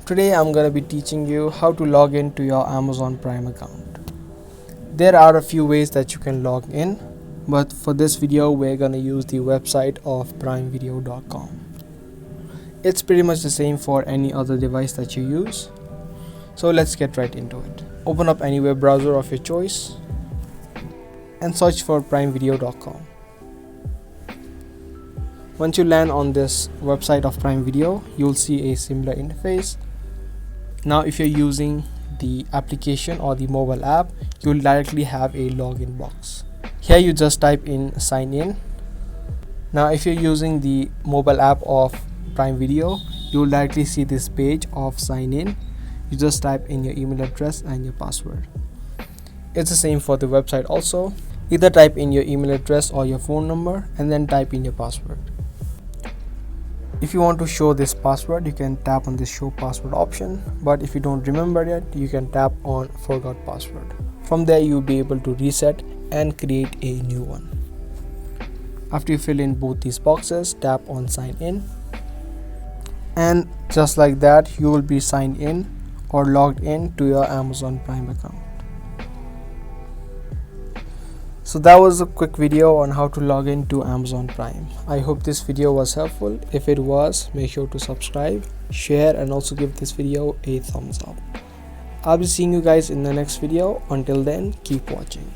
Today I'm going to be teaching you how to log into your Amazon Prime account. There are a few ways that you can log in, but for this video we're going to use the website of primevideo.com. It's pretty much the same for any other device that you use. So let's get right into it. Open up any web browser of your choice and search for primevideo.com. Once you land on this website of Prime Video, you'll see a similar interface. Now if you're using the application or the mobile app, you'll directly have a login box. Here you just type in sign in. Now if you're using the mobile app of Prime Video, you'll directly see this page of sign in. You just type in your email address and your password. It's the same for the website also. Either type in your email address or your phone number and then type in your password. If you want to show this password, you can tap on the show password option, but if you don't remember it, you can tap on forgot password. From there you'll be able to reset and create a new one. After you fill in both these boxes, tap on sign in, and just like that you will be signed in or logged in to your Amazon Prime account. So that was a quick video on how to log into Amazon Prime. I hope this video was helpful. If it was, make sure to subscribe, share, and also give this video a thumbs up. I'll be seeing you guys in the next video. Until then, keep watching.